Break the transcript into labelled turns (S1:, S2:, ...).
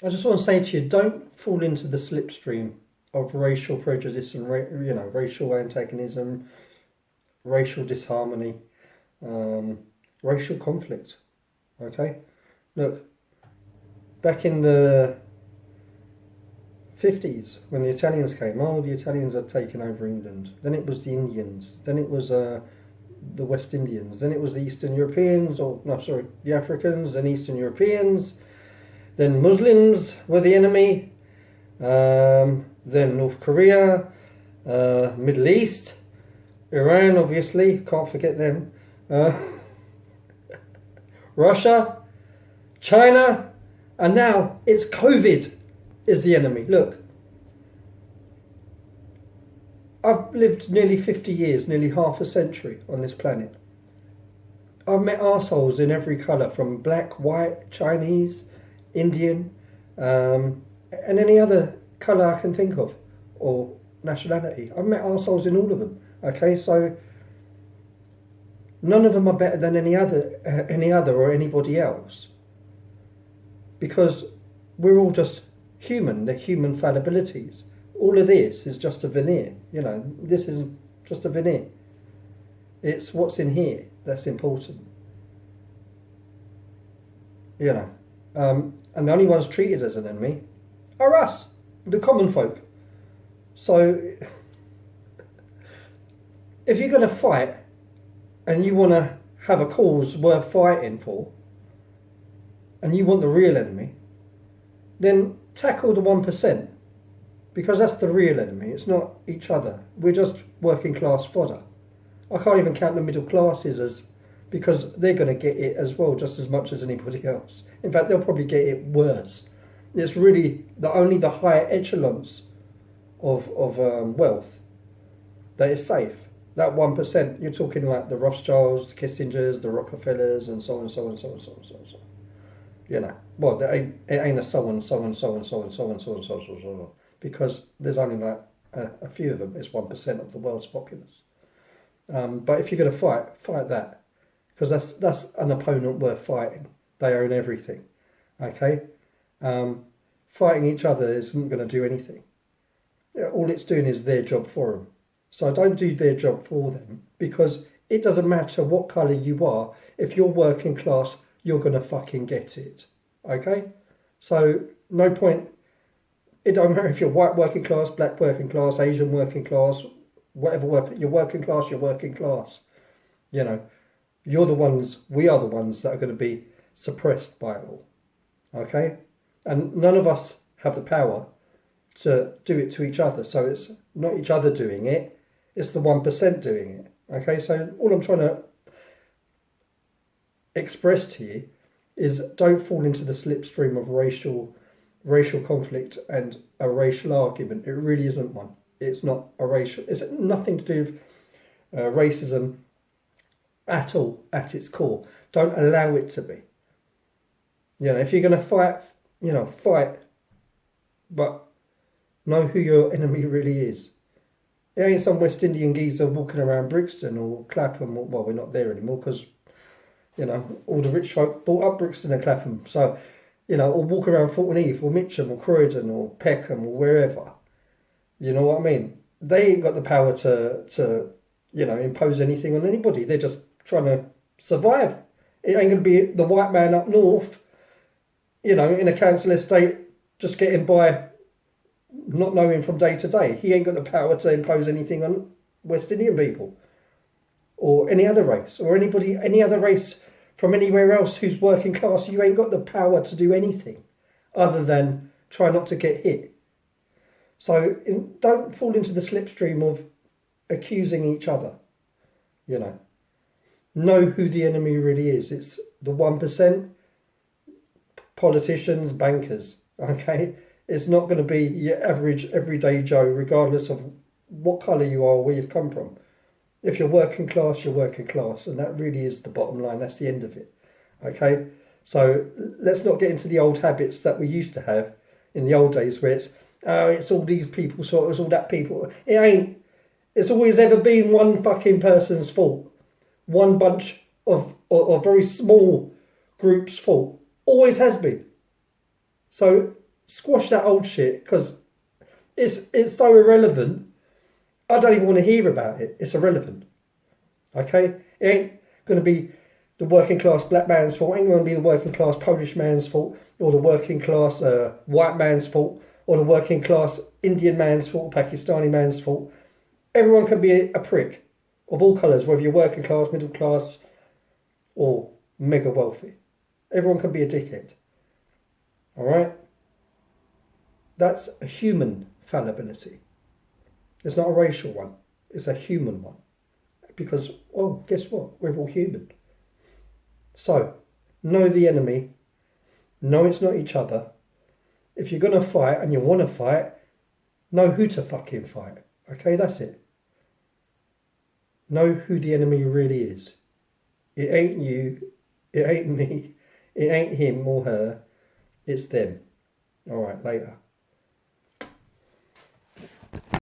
S1: I just want to say to you, don't fall into the slipstream of racial prejudice and racial antagonism, racial disharmony, um, racial conflict. Okay, look, back in the 50s when the Italians came, the Italians had taken over England. Then it was the Indians. Then it was the West Indians. Then it was the Eastern Europeans, the Africans and Eastern Europeans. Then Muslims were the enemy. Then North Korea, Middle East, Iran, obviously, can't forget them. Russia, China, and now it's COVID is the enemy. Look, I've lived nearly 50 years, nearly half a century on this planet. I've met arseholes in every colour, from black, white, Chinese, Indian, and any other colour I can think of, or nationality. I've met arseholes in all of them. Okay, so none of them are better than any other or anybody else, because we're all just human. They're human fallibilities. All of this is just a veneer. This is just a veneer. It's what's in here that's important. And the only ones treated as an enemy are us, the common folk. So if you're going to fight and you want to have a cause worth fighting for, and you want the real enemy, then tackle the 1%, because that's the real enemy. It's not each other. We're just working class fodder. I can't even count the middle classes because they're going to get it as well, just as much as anybody else. In fact, they'll probably get it worse. It's really only the higher echelons of wealth that is safe. That 1%, you're talking like the Rothschilds, the Kissingers, the Rockefellers, and so on, so on, so on, so on, so on, so on. Well, it ain't a so on, so on, so on, so on, so on, so on, so on, so on, because there's only like a few of them. It's 1% of the world's populace. But if you're going to fight that, because that's an opponent worth fighting. They own everything. Okay, fighting each other isn't going to do anything. All it's doing is their job for them. So don't do their job for them, because it doesn't matter what colour you are. If you're working class, you're going to fucking get it. Okay? So no point. It don't matter if you're white working class, black working class, Asian working class, whatever you're working class, you're working class. You're the ones, we are the ones that are going to be suppressed by it all. Okay? And none of us have the power to do it to each other. So it's not each other doing it, it's the 1% doing it. Okay, so all I'm trying to express to you is, don't fall into the slipstream of racial conflict and a racial argument. It really isn't one. It's not a racial, it's nothing to do with racism at all at its core. Don't allow it to be. If you're going to fight, fight, but know who your enemy really is. It ain't some West Indian geezer walking around Brixton or Clapham. Well, we're not there anymore because, all the rich folk bought up Brixton and Clapham. So, or walk around Fulton Heath or Mitcham or Croydon or Peckham or wherever. You know what I mean? They ain't got the power to impose anything on anybody. They're just trying to survive. It ain't going to be the white man up north, in a council estate, just getting by, not knowing from day to day. He ain't got the power to impose anything on West Indian people or any other race or any other race from anywhere else who's working class. You ain't got the power to do anything other than try not to get hit. So don't fall into the slipstream of accusing each other. Know who the enemy really is. It's the 1%, politicians, bankers. Okay? It's not going to be your average everyday Joe, regardless of what colour you are or where you've come from. If you're working class, you're working class, and that really is the bottom line. That's the end of it. Okay? So let's not get into the old habits that we used to have in the old days, where it's all these people, so it's all that people. It ain't. It's always ever been one fucking person's fault. One bunch of very small group's fault. Always has been. So Squash that old shit, because it's so irrelevant. I don't even want to hear about it. It's irrelevant. Okay? It ain't going to be the working class black man's fault. It ain't going to be the working class Polish man's fault, or the working class white man's fault, or the working class Indian man's fault, Pakistani man's fault. Everyone can be a prick of all colours, whether you're working class, middle class, or mega wealthy. Everyone can be a dickhead. Alright? That's a human fallibility. It's not a racial one. It's a human one. Because, oh, guess what? We're all human. So, know the enemy. Know it's not each other. If you're going to fight and you want to fight, know who to fucking fight. Okay, that's it. Know who the enemy really is. It ain't you. It ain't me. It ain't him or her. It's them. All right, later.